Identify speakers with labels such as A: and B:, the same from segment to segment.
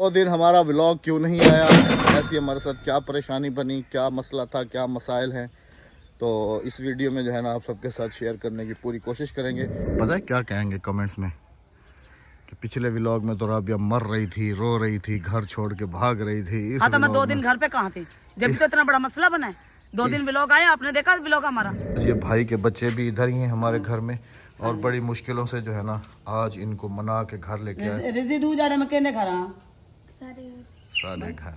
A: वो दिन हमारा व्लॉग क्यों नहीं आया, ऐसी हमारे साथ क्या परेशानी बनी, क्या मसला था, क्या मसाइल हैं, तो इस वीडियो में जो है ना आप सबके साथ शेयर करने की पूरी कोशिश करेंगे। पता है क्या कहेंगे कमेंट्स में कि पिछले व्लॉग में तो राबिया मर रही थी, रो रही थी, घर छोड़ के भाग रही थी।
B: हाँ तो मैं 2 दिन घर पे कहाँ थी जब तो इतना बड़ा मसला बना है। 2 दिन व्लॉग आया, आपने देखा व्लॉग हमारा।
A: ये भाई के बच्चे भी इधर ही हैं हमारे घर में और बड़ी मुश्किलों से जो है ना आज इनको मना के घर लेके आए।
B: रेजिडू जाड़े में कहने घर
A: सारे घर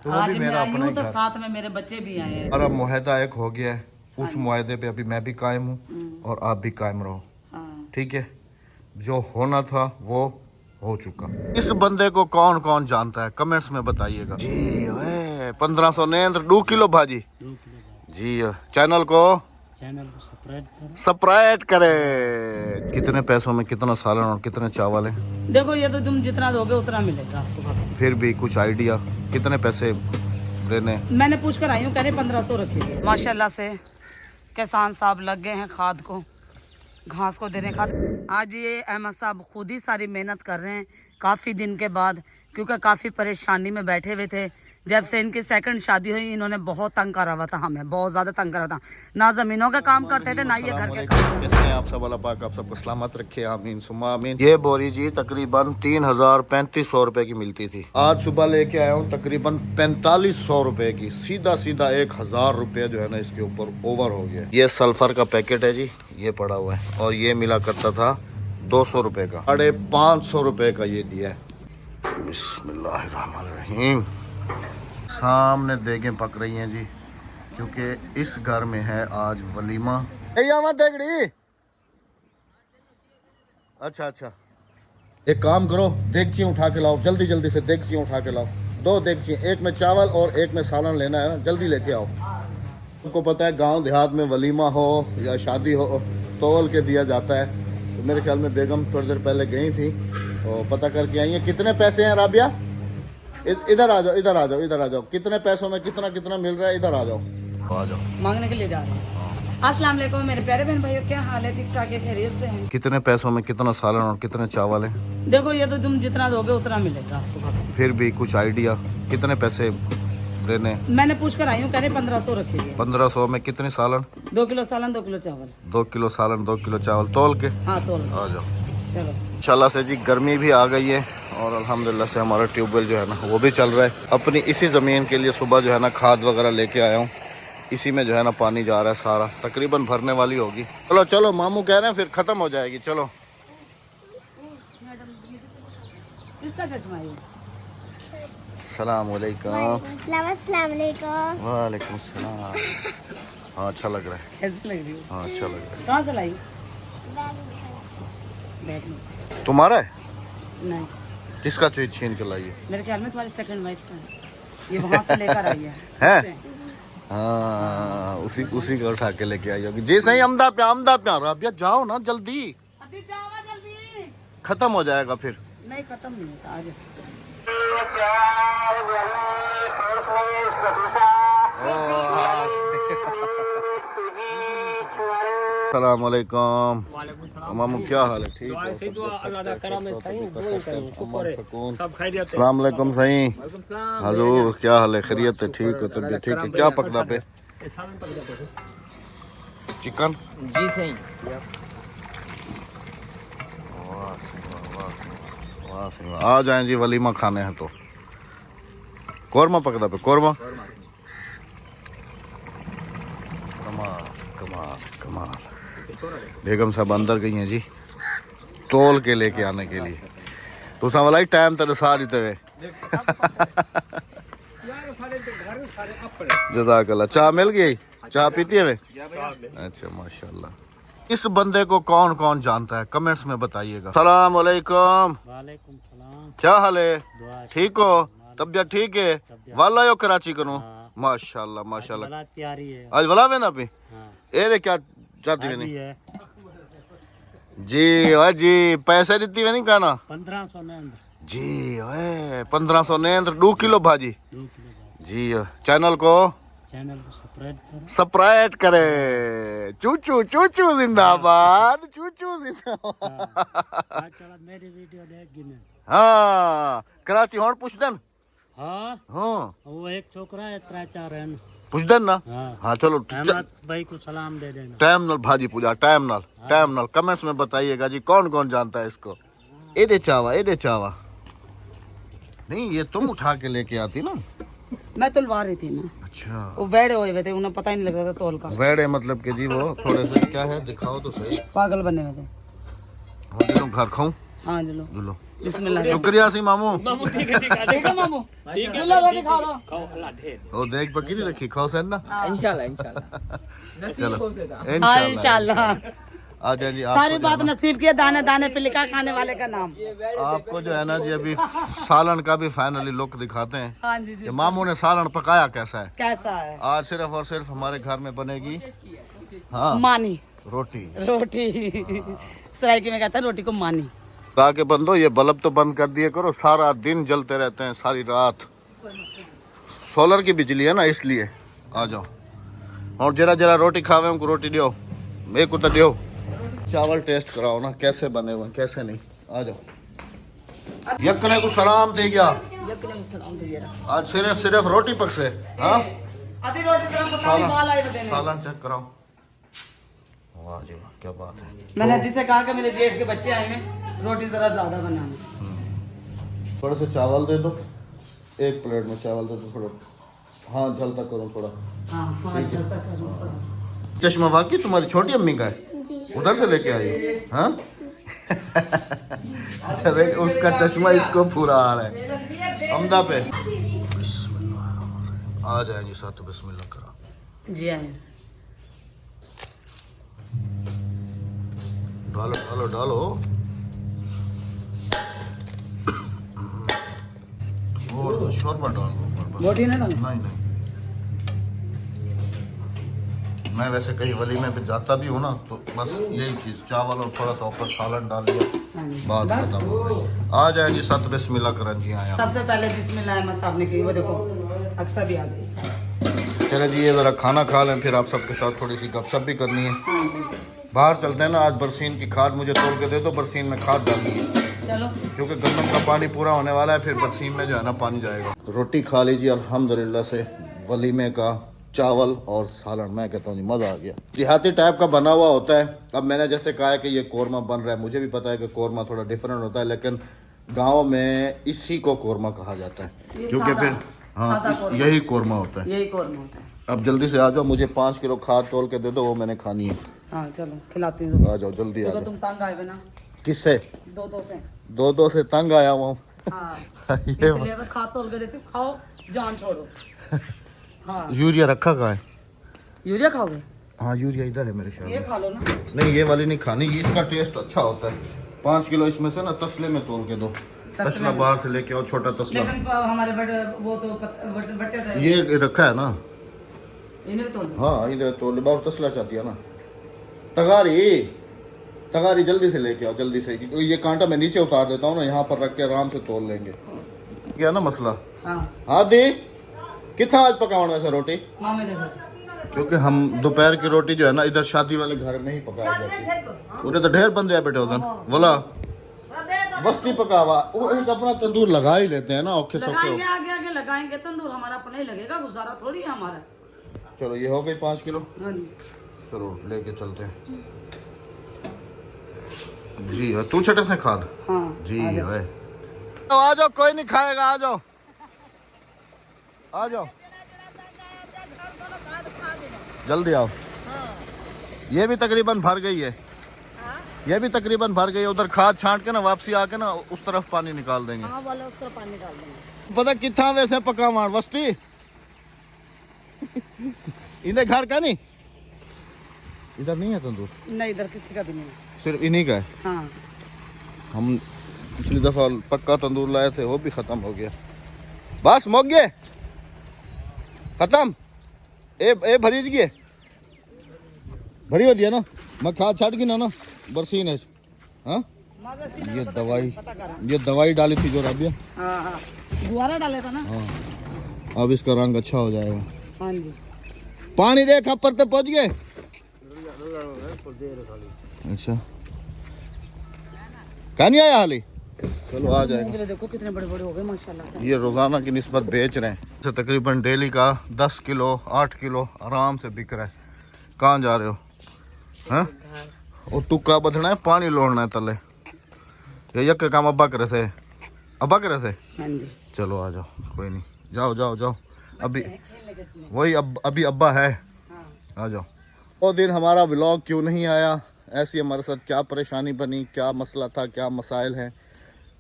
A: तो
B: आज
A: वो भी
B: मैं
A: मेरा
B: आई
A: अपना
B: हूँ
A: ही
B: तो
A: घर।
B: साथ में मेरे बच्चे भी आए हैं।
A: और अब मुआहदा एक हो गया है, उस मुआहदे पे अभी मैं भी कायम हूँ और आप भी कायम रहो, ठीक है। जो होना था वो हो चुका। इस बंदे को कौन कौन जानता है कमेंट्स में बताइएगा जी। 1500 नेंद्र 2 किलो भाजी जी। चैनल को सब्सक्राइब करें। कितने पैसों में कितना सालन और कितने चावल है?
B: देखो ये तो तुम जितना दोगे उतना मिलेगा आपको वापसी।
A: फिर भी कुछ आइडिया कितने पैसे देने?
B: मैंने पूछ कर आई हूँ, कह रहे 1500 रखिए। माशाल्लाह से किसान साहब लग गए हैं खाद को, घास को देने खाद। आज ये अहमद साहब खुद ही सारी मेहनत कर रहे हैं काफ़ी दिन के बाद, क्योंकि काफ़ी परेशानी में बैठे हुए थे। जब से इनकी सेकंड शादी हुई इन्होंने बहुत तंग करा हुआ था, हमें बहुत ज़्यादा तंग करा था। ना ज़मीनों का काम करते थे ना ये घर के काम।
A: कैसे हैं आप सब? अल्लाह पाक आप सबको सलामत रखे, आमीन सुम्मा आमीन। ये बोरी जी तकरीबन 3500 रुपए की मिलती थी, आज सुबह लेके आया हूँ तकरीबन 4500 रुपए की। सीधा सीधा 1000 रुपये जो है ना इसके ऊपर ओवर हो गया। ये सल्फर का पैकेट है जी, ये पड़ा हुआ है और ये मिला करता था 200 रुपए का, 550 रुपए का ये दिया है। बिस्मिल्लाहिर्रहमानिर्रहीम। सामने देखें पक रही हैं जी, क्योंकि इस घर में है आज वलीमा। अच्छा अच्छा, एक काम करो, देगची उठा के लाओ, जल्दी जल्दी से देगची उठा के लाओ। 2 देगची, एक में चावल और एक में सालन लेना है ना, जल्दी लेके आओ। तुमको पता है गांव देहात में वलीमा हो या शादी हो तोल के दिया जाता है। तो मेरे ख्याल में बेगम थोड़ी देर पहले गई थी और पता करके आई है। कितने पैसे हैं राबिया? इधर आ जाओ, इधर आ जाओ, इधर आ जाओ। कितने पैसों में कितना कितना मिल रहा है? इधर आ जाओ, आ जाओ।
B: मांगने के लिए जा रहे हैं। अस्सलाम वालेकुम मेरे प्यारे बहन भाइयों, क्या हाल है? ठीक ठाक है, खैरियत से हैं?
A: कितने पैसों में कितना सालन और कितने चावल है?
B: देखो ये तो तुम जितना दोगे उतना मिलेगा आपको वापसी।
A: फिर भी कुछ आइडिया कितने पैसे देने?
B: मैंने पूछ कर आई हूँ, कह रहे 1500 रखिए।
A: 1500 में कितने सालन?
B: 2 किलो सालन 2 किलो चावल।
A: 2 किलो सालन 2 किलो चावल तोल के।
B: हाँ तोल।
A: आ जाओ
B: चलो
A: इंशाल्लाह से जी। गर्मी भी आ गई है और अल्हम्दुलिल्लाह से हमारा ट्यूबवेल जो है ना वो भी चल रहा है। अपनी इसी ज़मीन के लिए सुबह जो है ना खाद वगैरह लेके आया हूँ, इसी में जो है ना पानी जा रहा है सारा, तकरीबन भरने वाली होगी। चलो चलो, मामू कह रहे हैं फिर ख़त्म हो जाएगी। चलो
B: इसका चश्मा है।
A: सलाम अलैकुम। वालेकुम सलाम। हाँ अच्छा लग रहा है।
B: कैसी लग रही है?
A: हाँ अच्छा लग रहा है।
B: कहाँ से लाई? बैग में।
A: तुम्हारा है?
B: नहीं,
A: किसका चीज छीन के लाई है?
B: मेरे ख्याल में तुम्हारी सेकंड वाइफ का है। ये वहाँ से लेकर आई है।
A: हैं? हाँ उसी को उठा के लेके आई होगी जी। सही अमदा प्या राबिया जाओ ना जल्दी,
B: अभी जाओ जल्दी,
A: खत्म हो जाएगा फिर।
B: नहीं खत्म नहीं होता आज।
A: सलाम अलैकुम। मामू क्या हाल है? ठीक है। सलाम अलैकुम सही हजूर, क्या हाल है? खैरियत है? ठीक है, तबीयत ठीक है? क्या पकड़ा पे? चिकन
C: जी सही।
A: आ जाएं जी, वलीमा खाने हैं तो। कोरमा पकड़ा पे, कोरमा। कमाल कमाल कमाल। बेगम साहब अंदर गई हैं जी तोल के लेके आने के लिए। तो वाला ही टाइम तेरे सारी तेरे जज़ाकल्लाह। चाय मिल गई? चाय पीती है वे? अच्छा माशाल्लाह। इस बंदे को कौन कौन जानता है कमेंट्स में बताइएगा। सलाम अलैकुम।
C: वालेकुम सलाम।
A: क्या हाल है? ठीक हो? तबीयत ठीक है? वाला यो कराची करूँ? माशाल्लाह माशाल्लाह।
C: तैयारी है
A: आज वाला में ना भी
C: हाँ।
A: ए क्या चाहती है नहीं
C: है
A: जी? ओए जी पैसे देती है नहीं कहना
C: 1500 ने अंदर
A: जी। ओए 1500 नेंद्र 2 किलो भाजी
C: 2 किलो
A: जी। चैनल को
C: चैनल को सब्सक्राइब
A: सब्सक्राइब करें। चूचू चूचू जिंदाबाद, चूचू जिंदाबाद।
C: करो। चलो मेरी वीडियो देख गिने।
A: हाँ कराची होड़ पुछदन
C: हाँ
A: हाँ
C: वो एक छोकरा है 3-4 है
A: पुछदन ना
C: हाँ
A: हाँ चलो
C: अहमद भाई को सलाम दे देना
A: टाइम नल भाजी पूजा टाइम नल कमेंट्स में बताइएगा जी कौन कौन जानता है इसको। ए दे चावा नहीं ये तुम उठा के लेके आती ना।
B: मैं तुलवा रही थी ना,
A: अच्छा
B: वो वेड़े हुए हुए थे, उन्हें पता ही नहीं लग रहा था तोल का।
A: वेड़े मतलब कि जी वो थोड़े से क्या है दिखाओ तो सही।
B: पागल बने हुए थे।
A: हो दिलो घर खाऊं
B: हाँ चलो
A: दुलो
B: बिस्मिल्लाह।
A: शुक्रिया सी मामू
B: ठीक है मामू, चलो रोटी खा दो।
A: ओ देख पकी नहीं रखी खाओ से ना
D: इंशाल्लाह
A: चलो
B: हाँ
A: इंशाल्लाह
B: इंशाल्लाह।
A: आ जाए जी।
B: सारी बात नसीब की है, दाने दाने पे लिखा खाने वाले का नाम।
A: आपको जो है ना जी अभी सालन का भी फाइनली लुक दिखाते हैं
B: हाँ जी जी।
A: कि मामू ने सालन पकाया कैसा है।
B: कैसा है?
A: आज सिर्फ और सिर्फ हमारे घर में बनेगी हाँ
B: मानी
A: रोटी।
B: सरायकी में कहता है रोटी को मानी।
A: कहा के बंदो ये बल्ब तो बंद कर दिए करो, सारा दिन जलते रहते हैं सारी रात। सोलर की बिजली है ना इसलिए। आ जाओ और जरा जरा रोटी खावे उनको रोटी दियो, एक उतर दियो। चावल टेस्ट कराओ ना कैसे बने हुए कैसे नहीं। आ जाओ यकने को सलाम दे गया आज सिर्फ रोटी पक से। हाँ
B: आधी रोटी तरह पका ली, बाल आए बदे में।
A: सालन चेक कराओ। वाह जी वाह क्या बात है।
B: मैंने अदी से कहा कि मेरे जेठ के बच्चे आए हैं, रोटी जरा ज्यादा बनाना।
A: थोड़े से चावल दे दो, एक प्लेट में चावल दे दो थोड़ा। हाँ जलता करो थोड़ा।
B: हाँ हाँ जल्दी करो थोड़ा।
A: चश्मा वाकई तुम्हारी छोटी अम्मी का है, उधर से लेके आई। हाँ अच्छा देख उसका चश्मा इसको पूरा आ रहा है अमदा पे। बिस्मिल्लाह आ जाएगी साथ बिस्मिल्लाह करा।
B: जी आए
A: डालो डालो डालो और शोरबा डाल दो ऊपर बस।
B: रोटी ना डालो।
A: नहीं नहीं मैं वैसे कहीं वलीमे पे जाता भी हूँ ना तो बस यही चीज़ चावल और थोड़ा सा ऊपर सालन डाल लिया बात खत्म हो गई। आ जाएगी साथ बिस्मिल्लाह करन जी आया।
B: सबसे पहले बिस्मिल्लाह अहमद साहब ने की, वो देखो अक्सर भी आ गई।
A: चले जी ये ज़रा खाना खा लें फिर आप सबके साथ थोड़ी सी गपशप भी करनी है। बाहर चलते हैं ना, आज बरसीन की खाद मुझे तोड़ के दे दो, बरसीन में खाद डालनी है
B: चलो
A: क्योंकि गंदम का पानी पूरा होने वाला है, फिर बरसीन में जो है ना पानी जाएगा। रोटी खा लीजिए अल्हम्दुलिल्लाह से, वलीमे का चावल और सालन। मैं कहता हूँ जी मज़ा आ गया। देहाती टाइप का बना हुआ होता है। अब मैंने जैसे कहा है कि ये कोरमा बन रहा है, मुझे भी पता है कि कोरमा थोड़ा डिफरेंट होता है, लेकिन गाँव में इसी को कोरमा कहा जाता है क्योंकि फिर हाँ यही कोरमा होता है।
B: यही कोरमा होता है।
A: अब जल्दी से आ जाओ, मुझे 5 किलो खाद तोल के दे दो, वो मैंने खानी है।
B: हाँ चलो खिलाती हूँ।
A: आ जाओ जल्दी आ
B: तो
A: जाओ।
B: तुम तंग आए ना
A: किससे?
B: दो से।
A: दो से तंग आया हुआ हूँ।
B: हाँ
A: ये
B: इसलिए तो खा तोल के देती हूँ, खाओ जान छोड़ो। हाँ
A: यूरिया रखा कहाँ है?
B: यूरिया खाओगे?
A: हाँ यूरिया इधर है मेरे ख्याल
B: ये
A: में।
B: खा लो ना।
A: नहीं ये वाली नहीं खानी, इसका टेस्ट अच्छा होता है। 5 किलो इसमें से ना तसले में तोल के दो। तसला बाहर से लेके आओ, छोटा तसला।
B: लेकिन हमारे बड़े वो तो बट्टे थे,
A: ये रखा है ना।
B: इन्हें भी तोड़ दो।
A: हाँ इधर तोल बाहर तसला चाहती है ना। तगारी जल्दी से लेके आओ जल्दी से, क्योंकि ये कांटा मैं नीचे उतार देता हूँ ना, यहाँ पर रख के आराम से तोल लेंगे। क्या ना मसला।
B: हाँ
A: हाँ दी कितना आज पकावन वैसे रोटी?
B: मामे देखो
A: क्योंकि हम दोपहर की रोटी जो है ना इधर शादी वाले घर में ही पकाया जाती है। उन्हें तो ढेर बंदे बेटे उधर बोला बस्ती पकावा, वो एक अपना तंदूर लगा ही लेते हैं ना औखे सौखे।
B: लगाएंगे, आगे आगे लगाएंगे तंदूर, हमारा अपना ही लगेगा, गुजारा थोड़ी है हमारा।
A: चलो ये हो गई 5 किलो।
B: हाँ जी।
A: चलो लेके चलते हैं जी। तू छठे से खाद
B: हाँ
A: जी है। तो आ जाओ, कोई नहीं खाएगा, आ जाओ आ जाओ जल्दी आओ। ये भी तकरीबन भर गई है, ये भी तकरीबन भर गई है। उधर खाद छांट के ना वापसी आके ना उस तरफ पानी निकाल देंगे।
B: हाँ वाला उस तरफ पानी डाल देंगे।
A: पता कितना वैसे पका मार वस्ती इन्हें घर का नहीं, इधर नहीं है तंदूर?
B: नहीं इधर किसी का भी नहीं है,
A: सिर्फ इन्हीं का है।
B: हाँ
A: हम पिछली दफा पक्का तंदूर लाए थे, वो भी खत्म हो गया। बस मोग गए खत्म। ए भरीज गए भरी होती है ना, मैं खाद छाट की ना बरसीन है। हाँ ये दवाई डाली थी जो राबिया।
B: हाँ हाँ गुआरा डाले था ना।
A: हाँ अब इसका रंग अच्छा हो जाएगा।
B: हाँ जी
A: पानी दे खप्पर तक पहुंच गए। अच्छा कहाँ नहीं आया हाली? चलो आ जाएगा।
B: मूंगरे देखो कितने बड़े बड़े हो गए माशाल्लाह से।
A: ये रोज़ाना की निस्बत बेच रहे हैं, तो तकरीबन डेली का 10 किलो 8 किलो आराम से बिक रहा है। कहाँ जा रहे हो? हाँ, और टुक्का बधना है, पानी लोड़ना है तले। ये यक काम अब्बा करे से, अब्बा करे से।
B: हाँ जी
A: चलो आ जाओ, कोई नहीं, जाओ जाओ जाओ। अभी वही अभी अब्बा है, आ जाओ। वो दिन हमारा व्लॉग क्यों नहीं आया, ऐसी हमारे साथ क्या परेशानी बनी, क्या मसला था, क्या मसाइल हैं,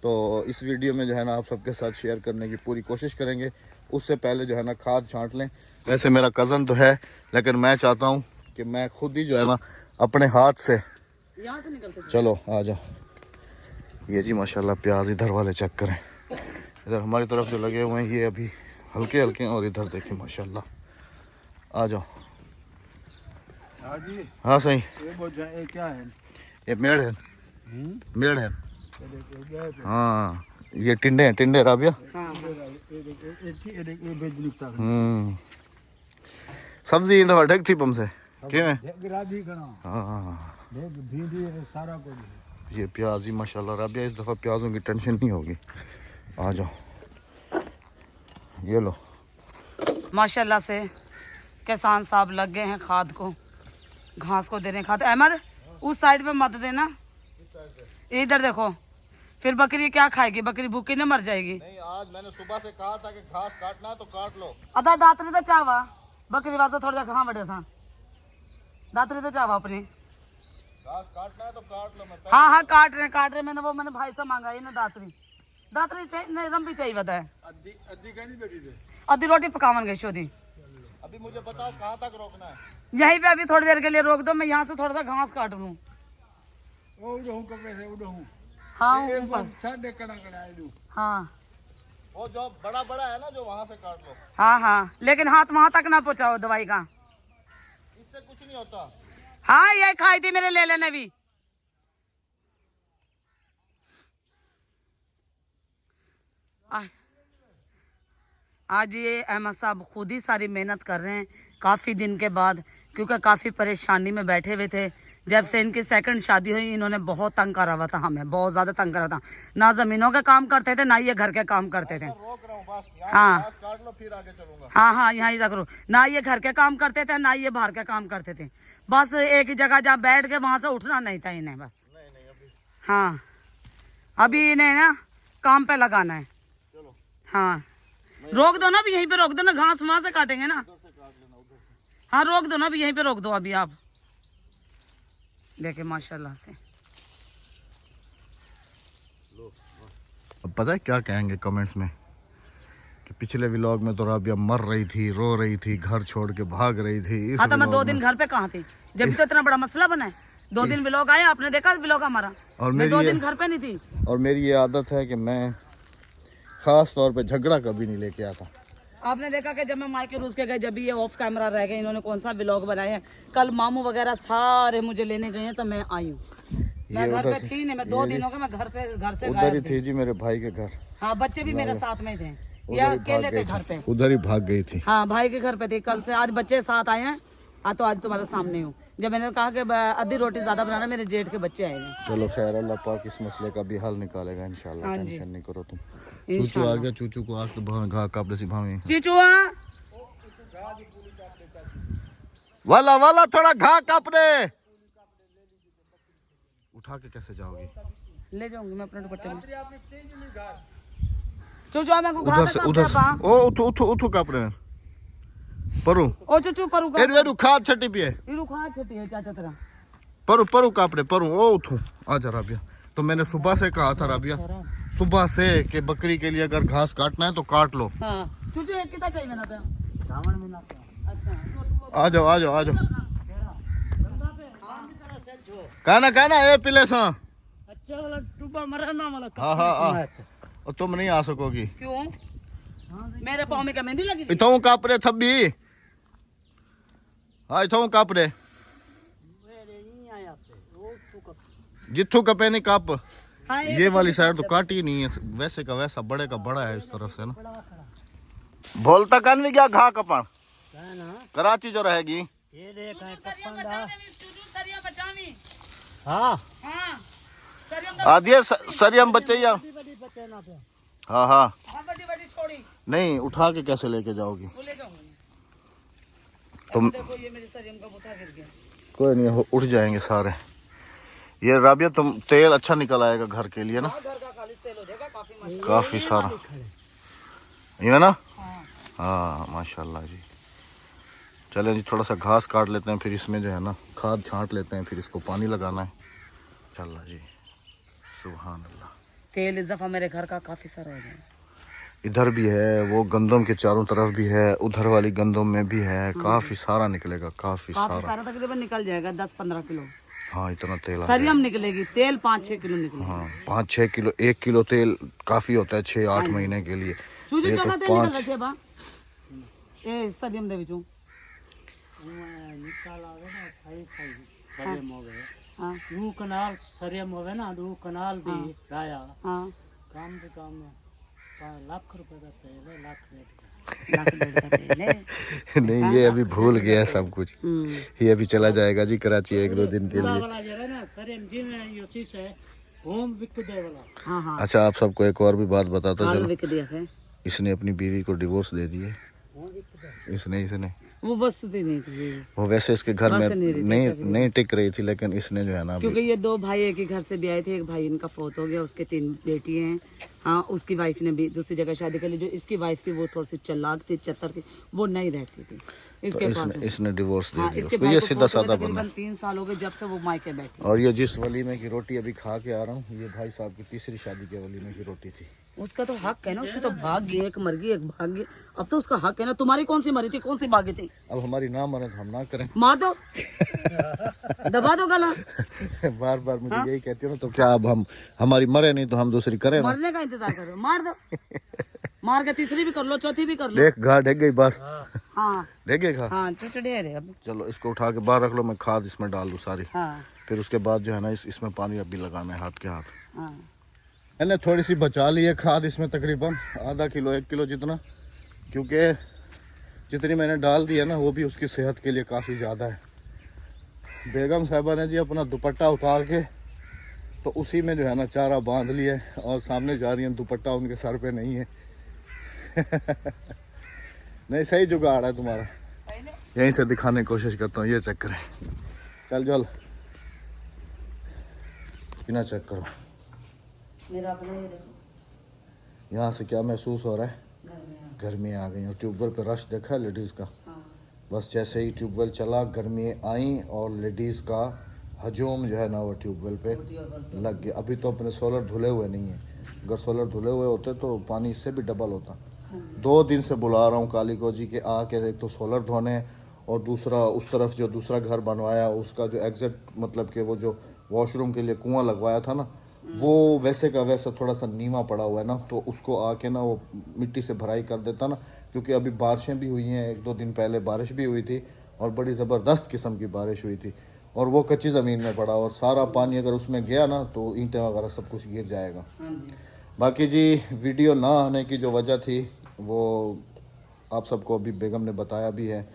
A: तो इस वीडियो में जो है ना आप सबके साथ शेयर करने की पूरी कोशिश करेंगे। उससे पहले जो है ना खाद छांट लें। वैसे मेरा कज़न तो है, लेकिन मैं चाहता हूँ कि मैं खुद ही जो है ना अपने हाथ से।
B: यहाँ से निकलते
A: चलो आ जाओ। ये जी माशाल्लाह प्याज इधर वाले चेक करें, इधर हमारी तरफ जो लगे हुए हैं ये अभी हल्के हल्के हैं, और इधर देखें माशाल्लाह। आ जाओ। हाँ सही।
C: ये क्या है?
A: ये मेड़ है, मेड़ है। हाँ ये टिंडे हैं, टिंडे राबिया। सब्जी इन दफा ढक थी पम से क्यों? हाँ ये प्याज ही माशाल्लाह राबिया, इस दफा प्याजों की टेंशन नहीं होगी। आ जाओ, ये लो।
B: माशाल्लाह से किसान साहब लग गए हैं खाद को, घास को दे रहे हैं खाद। अहमद उस साइड पे मत देना, इधर देखो, फिर बकरी क्या खाएगी? बकरी भूखी नहीं मर जाएगी।
A: नहीं, आज मैंने सुबह से कहा था कि घास काटना है तो काट लो।
B: अदा दातरी तो चावा बकरी वास्ते थोड़ा सा कहाँ बड़े सा दातरी तो चावा अपनी।
A: घास काटना है तो काट लो। मैं
B: हाँ काट रहे मैंने भाई से मांगा ये ना दातरी चाहिए नहीं, रंबी चाहिए बताए। अद्धी रोटी पकावन गई शोदी।
A: अभी मुझे बताओ कहाँ तक रोकना है?
B: यहीं पे अभी थोड़ी देर के लिए रोक दो, मैं यहाँ से थोड़ा सा घास काट लूँ। हाँ हाँ
A: वो जो बड़ा बड़ा है ना, जो वहाँ से काट लो।
B: हाँ लेकिन हाथ वहां तक ना पहुँचाओ दवाई का,
A: इससे कुछ नहीं होता।
B: हाँ यही खाई थी मेरे, ले लेने भी। आज ये अहमद साहब खुद ही सारी मेहनत कर रहे हैं काफ़ी दिन के बाद, क्योंकि काफ़ी परेशानी में बैठे हुए थे। जब से इनकी सेकंड शादी हुई इन्होंने बहुत तंग करा हुआ था, हमें बहुत ज़्यादा तंग करा था। ना ज़मीनों का काम करते थे, ना ये घर के काम करते थे।
A: रोक रहा हूँ बस,
B: हाँ
A: काट लो फिर आगे चलूंगा।
B: हाँ यहाँ ही करो। ना ये घर के काम करते थे, ना ये बाहर के काम करते थे। बस एक ही जगह जहाँ बैठ के वहाँ से उठना नहीं था इन्हें बस। हाँ अभी इन्हें ना काम पे लगाना है। हाँ रोक दो ना, अभी यहीं पे रोक दो ना, घास वहां से काटेंगे ना। हाँ रोक दो ना, अभी यहीं पे रोक दो अभी आप। देखे माशाल्लाह से।
A: अब पता है क्या कहेंगे कमेंट्स में कि पिछले व्लॉग में तो राबिया मर रही थी, रो रही थी, घर छोड़ के भाग रही थी।
B: हाँ तो मैं 2 दिन घर पे कहाँ थी जब तो इतना बड़ा मसला बना है। 2 दिन व्लॉग आया, आपने देखा व्लॉग हमारा, और मैं 2 दिन घर पे नहीं थी।
A: और मेरी ये आदत है कि मैं खास तौर पे झगड़ा कभी नहीं लेके आता।
B: आपने देखा कि जब मैं मायके रूस के गए, जब भी ये ऑफ कैमरा रह गए, इन्होंने कौन सा व्लॉग बनाया है। कल मामू वगैरह सारे मुझे लेने गए हैं तो मैं आई हूँ। मैं घर पे थी नहीं, मैं 2 दिन हो गए मैं घर से
A: उधर ही थी जी, मेरे भाई के घर।
B: हाँ बच्चे भी मेरे साथ में थे, ये अकेले थे घर पे,
A: उधर ही भाग गई थी।
B: हाँ भाई के घर पे थी कल से। आज बच्चे साथ आए हैं, तो आज तुम्हारे सामने हूँ। जब मैंने कहा कि आधी रोटी ज्यादा बनाना, मेरे जेठ के बच्चे आए हैं।
A: चलो खैर, अल्लाह पाक इस मसले का भी हल निकालेगा इंशाल्लाह, टेंशन नहीं करो तुम। चूचू आ गया, चूचू को आग तो घा कापड़े से भावे।
B: चीचुआ
A: वाला वाला थोड़ा घा कापड़े उठा के कैसे जाओगी?
B: ले जाऊंगी मैं अपने दुपट्टे में। चूचुआ मैं को
A: उधर से उधर ओ उठो कापड़े परू
B: ओ चूचू परू का
A: एडू खाद छटी पिए
B: इरू खाद छटी है चाचा तेरा
A: परू कापड़े परू ओ उठो आ जा राबिया। तो मैंने सुबह से कहा था राबिया, सुबह से कि बकरी के लिए अगर घास काटना है तो काट लो।
B: हाँ चूचू एक कितना चाहिए मैंने तो
C: सावन में ना।
B: अच्छा
A: आ जाओ कहना ए पिले सा
C: अच्छा वाला टूबा मरना वाला।
A: हाँ और तुम नहीं आ सकोगी।
B: क्यों? मेरे पाँव में क्या मेहंदी लगी?
A: इथों कापड़े थब्बी। हाँ इथों कापड़े जिथू कपे नहीं काप।
B: हाँ,
A: ये वाली साइड तो काटी नहीं है, वैसे का वैसा बड़े का बड़ा है इस तरफ से ना। बोलता कन भी क्या घा कपड़ कराची जो रहेगी।
C: ये देख है हाँ
B: हाँ
A: आदिया सर हम बच्चे या
C: बड़ी बच्चे ना पे
A: हाँ हाँ
B: बड़ी बड़ी छोड़ी
A: नहीं उठा के कैसे लेके जाओगी
B: वो ले जाऊंगा
A: तुम
B: देखो ये मेरे सरियम का बूथा गिर गया
A: कोई नहीं उठ जाएंगे सारे ये राबिया तुम तेल अच्छा निकल आएगा घर के लिए ना
B: घर का खालिश तेल हो जाएगा काफी मस्त
A: काफी सारा ये है ना
B: हाँ
A: हाँ माशाल्लाह जी चलें जी थोड़ा सा घास काट लेते हैं फिर इसमें जो है ना खाद छांट लेते हैं फिर इसको पानी लगाना है चल्ला जी सुभान अल्लाह
B: तेल इस दफा मेरे घर का काफी सारा हो जाएगा
A: इधर भी है वो गंदम के चारों तरफ भी है उधर वाली गंदम में भी है काफी सारा निकलेगा काफी सारा
B: सारा तकरीबन निकल जाएगा 10-15 किलो
A: हाँ इतना तेल आ
B: सरियम निकलेगी तेल 5-6 किलो निकलेगा
A: हाँ 5-6 किलो 1 किलो तेल काफी होता है 6-8 महीने के लिए
B: चूजी
A: ये
B: चना
A: तो
B: तेल निकल
A: 5
B: गया बा ए सरियम दे विचों
C: निकाल आ गया ना सही सही सरियम हो गए
B: हाँ
C: वो कनाल सरियम हो गए ना वो कनाल भी राया
B: हाँ
C: काम से काम 5 लाख रुपए का तेल है लाख रेट का
B: लाख डेढ़ का तेल है
A: नहीं ये अभी भूल गया सब कुछ ये अभी चला जाएगा जी कराची 1-2 दिन के
C: पूरा
A: लिए
C: वाला जो है ना सरियम जी में ये चीज है होम विक दे वाला
B: हाँ हाँ
A: अच्छा आप सबको एक और भी बात बताता
B: काल
A: चलो
B: विक दिया है
A: इसने अपनी बीवी को डिवोर्स दे दिए
C: होम विक दे
A: इसने
B: वो बस दी नहीं थी
A: वो वैसे इसके घर में
B: बस नहीं रही
A: नहीं टिक रही थी लेकिन इसने जो है ना अभी
B: क्योंकि ये 2 भाई एक ही घर से भी आए थे एक भाई इनका फौत हो गया उसके 3 बेटी हैं हाँ उसकी वाइफ ने भी दूसरी जगह शादी कर ली जो इसकी वाइफ थी वो थोड़ी सी चालाक थी चतर थी वो नहीं रहती थी इसके पास
A: इसने डिवोर्स दे
B: हाँ
A: दिया
B: इसके
A: उसको
B: भाई
A: ये
B: को
A: सीधा
B: फौत हुए
A: साधा
B: तकरीबन
A: बंदा
B: 3 साल हो गए जब से वो मायके बैठी
A: और ये जिस वलीमे की रोटी अभी खा के आ रहा हूँ ये भाई साहब की तीसरी शादी के वलीमे की रोटी थी
B: उसका तो हक है ना उसकी तो भाग गई एक मर गई एक भाग गई अब तो उसका हक है ना तुम्हारी कौन सी मरी थी कौन सी भागी थी
A: अब हमारी ना मरे तो हम ना करें
B: मार दो दबा दो गला
A: बार बार मुझे यही कहती हो ना तो क्या अब हम हमारी मरे नहीं तो हम दूसरी करें ना
B: मरने का इंतजार करो मार दो मार के तीसरी भी कर लो चौथी भी कर लो
A: देख घा ढक गई बस
B: हाँ
A: देख गई घा
B: हाँ टुटड़े रे अब
A: चलो इसको उठा के बाहर रख लो मैं खाद इसमें डाल दूँ सारी
B: हाँ
A: फिर उसके बाद जो है ना इसमें पानी अभी लगाना है हाथ के हाथ
B: हाँ
A: मैंने थोड़ी सी बचा ली है खाद इसमें तकरीबन आधा किलो 1 किलो जितना क्योंकि जितनी मैंने डाल दी है ना वो भी उसकी सेहत के लिए काफ़ी ज़्यादा है बेगम साहिबा ने जी अपना दुपट्टा उतार के तो उसी में जो है ना चारा बांध लिया है और सामने जा रही हैं दुपट्टा उनके सर पे नहीं है नहीं सही जुगाड़ है तुम्हारा यहीं से दिखाने की कोशिश करता हूँ ये चक्कर है चल चल बिना चेक करो
B: मेरा अपना ये देखो
A: यहाँ से क्या महसूस हो रहा है
B: घर में
A: गर्मी आ गई और ट्यूबवेल पे रश देखा है लेडीज़ का
B: हाँ
A: बस जैसे ही ट्यूबवेल चला गर्मी आई और लेडीज़ का हजूम जो है ना वो ट्यूबवेल पे लग गया अभी तो अपने सोलर धुले हुए नहीं है अगर सोलर धुले हुए होते तो पानी इससे भी डबल होता 2 दिन से बुला रहा हूँ काली को जी के आके एक तो सोलर धोने और दूसरा उस तरफ जो दूसरा घर बनवाया उसका जो एग्जिट मतलब कि वो जो वॉशरूम के लिए कुआं लगवाया था ना वो वैसे का वैसा थोड़ा सा नीवा पड़ा हुआ है ना तो उसको आके ना वो मिट्टी से भराई कर देता ना क्योंकि अभी बारिशें भी हुई हैं 1-2 दिन पहले बारिश भी हुई थी और बड़ी ज़बरदस्त किस्म की बारिश हुई थी और वो कच्ची ज़मीन में पड़ा और सारा पानी अगर उसमें गया ना तो ईंटें वगैरह सब कुछ गिर जाएगा बाकी जी वीडियो ना आने की जो वजह थी वो आप सबको अभी बेगम ने बताया भी है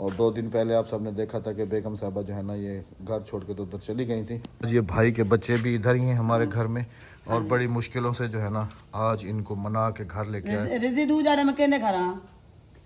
A: और 2 दिन पहले आप सबने देखा था कि बेगम साहबा जो है ना ये घर छोड़ के तो उधर चली गई थी ये भाई के बच्चे भी इधर ही हैं हमारे घर में और बड़ी मुश्किलों से जो है ना आज इनको मना के घर लेके आए
B: रेजिडू जाड़े में कहने खा रहा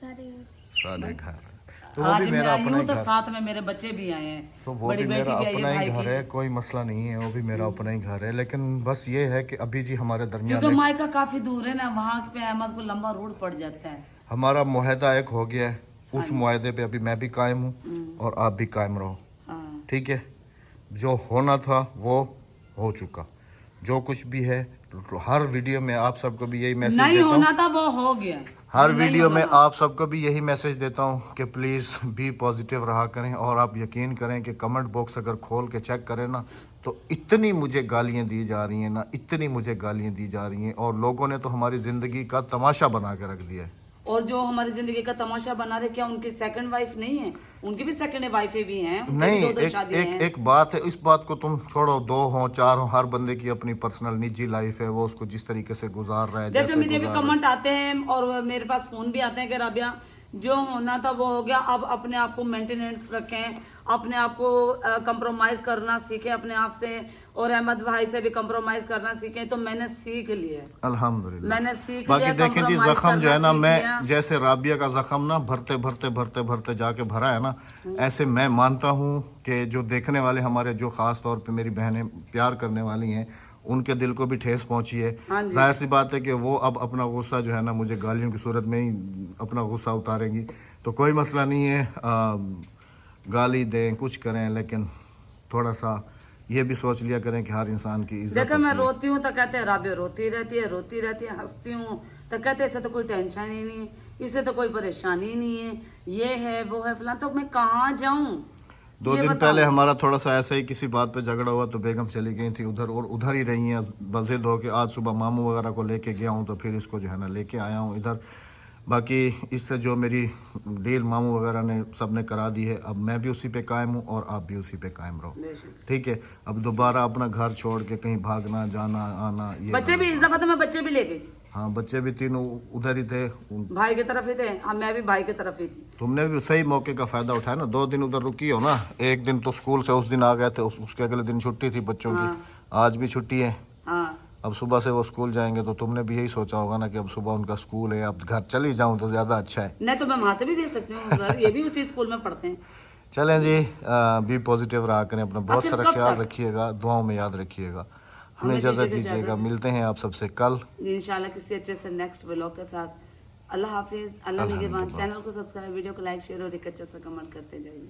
A: सारे घर तो वो
B: आज
A: भी
B: मैं
A: मेरा
B: आई
A: अपना
B: हूँ
A: ही
B: तो
A: घर
B: साथ में मेरे बच्चे भी आए हैं
A: तो वो
B: बड़ी
A: भी
B: बेटी
A: मेरा
B: भी आई
A: अपना
B: है
A: ही
B: भाई
A: घर है
B: की
A: कोई मसला नहीं है वो भी मेरा अपना ही घर है लेकिन बस ये है कि अभी जी हमारे दरमियान
B: क्योंकि मायका काफी दूर है ना वहाँ पे अहमद को लंबा रोड पड़ जाता है
A: हमारा मुआहदा एक हो गया है उस मुआहदे पे अभी मैं भी कायम हूँ और आप भी कायम रहो
B: हाँ
A: ठीक है जो होना था वो हो चुका जो कुछ भी है हर वीडियो में आप सबको भी यही मैसेज
B: नहीं
A: देता हूँ
B: होना था वो हो गया
A: हर
B: नहीं
A: वीडियो में
B: होना।
A: आप सबको भी यही मैसेज देता हूँ कि प्लीज़ बी पॉजिटिव रहा करें और आप यकीन करें कि कमेंट बॉक्स अगर खोल के चेक करें ना तो इतनी मुझे गालियाँ दी जा रही हैं ना इतनी मुझे गालियाँ दी जा रही हैं और लोगों ने तो हमारी ज़िंदगी का तमाशा बना के रख दिया है
B: और जो हमारी जिंदगी का तमाशा बना रहे क्या उनकी सेकंड वाइफ नहीं है उनकी भी सेकंड वाइफें भी हैं उनकी
A: नहीं
B: भी 2-2
A: एक
B: शादियां हैं।
A: एक बात है इस बात को तुम छोड़ो 2 हो 4 हो हर बंदे की अपनी पर्सनल निजी लाइफ है वो उसको जिस तरीके से गुजार रहा है
B: जैसे
A: जैसे
B: मुझे भी
A: गुजार रहा है।
B: कमेंट आते हैं और मेरे पास फोन भी आते हैं कि राबिया जो होना था वो हो गया। अब अपने आप को मेंटेनेंस रखें, अपने आप को कंप्रोमाइज करना सीखें अपने आप से, और अहमद भाई से भी कंप्रोमाइज करना सीखें। तो मैंने सीख लिया,
A: अल्हम्दुलिल्लाह।
B: मैंने सीख
A: बाकी
B: लिया।
A: देखें जी,
B: compromise
A: जख्म जो है
B: करना
A: ना,
B: सीख
A: मैं
B: लिया।
A: जैसे राबिया का जख्म ना भरते भरते भरते भरते जाके भरा है ना, ऐसे मैं मानता हूँ कि जो देखने वाले हमारे, जो खास तौर पे मेरी बहनें प्यार करने वाली हैं, उनके दिल को भी ठेस पहुंची है।
B: हाँ जी।
A: जाहिर सी बात है कि वो अब अपना गुस्सा जो है ना मुझे गालियों की सूरत में ही अपना गुस्सा उतारेंगी, तो कोई मसला नहीं है। गाली दें, कुछ करें, लेकिन थोड़ा सा ये भी सोच लिया करें कि हर इंसान की इज्जत
B: देखो, मैं
A: होती है।
B: रोती हूँ तो कहते हैं राबिया रोती रहती है, रोती रहती है। हंसती हूँ तो कहते हैं इसे तो कोई टेंशन ही नहीं है, इसे तो कोई परेशानी ही नहीं है, ये है वो है फलां। तो मैं कहाँ जाऊँ?
A: 2 दिन पहले हमारा थोड़ा सा ऐसे ही किसी बात पे झगड़ा हुआ, तो बेगम चली गई थी उधर, और उधर ही रही हैं बज़िद हो के। आज सुबह मामू वगैरह को लेके गया हूँ, तो फिर इसको जो है ना लेके आया हूँ इधर। बाकी इससे जो मेरी डील मामू वगैरह ने सब ने करा दी है, अब मैं भी उसी पे कायम हूँ और आप भी उसी पे कायम रहो, ठीक है। अब दोबारा अपना घर छोड़ के कहीं भागना जाना आना, ये
B: बच्चे भी, इस दफा तो मैं बच्चे भी ले गई।
A: हाँ, बच्चे भी तीनों उधर ही थे,
B: भाई की तरफ ही थे। अब मैं भी भाई की तरफ ही थी।
A: तुमने भी सही मौके का फायदा उठाया ना। 2 दिन उधर रुकी हो ना, एक दिन तो स्कूल से उस दिन आ गए थे, उसके अगले दिन छुट्टी थी बच्चों की, आज भी छुट्टी है।
B: हाँ,
A: अब सुबह से वो स्कूल जाएंगे, तो तुमने भी यही सोचा होगा ना कि अब सुबह उनका स्कूल है, अब घर चली जाऊं तो ज्यादा अच्छा है।
B: नहीं तो मैं वहां से भी भेज सकती हूँ घर, ये भी उसी स्कूल में पढ़ते हैं।
A: चलें जी, बी पॉजिटिव रहा करें, अपना बहुत
B: आखिर
A: सारा
B: कब
A: ख्याल
B: तक?
A: रखिएगा, दुआओं में याद रखिएगा। हमें
B: हमें
A: इजाज़त
B: दीजिएगा
A: दीजिएगा,
B: इजाज़त।
A: मिलते हैं आप सबसे कल
B: इंशाल्लाह किसी अच्छे से नेक्स्ट व्लॉग के साथ। अल्लाह हाफिज, अल्लाह निगहबान। चैनल को सब्सक्राइब, वीडियो को लाइक, शेयर और एक अच्छा सा कमेंट करते जाइए।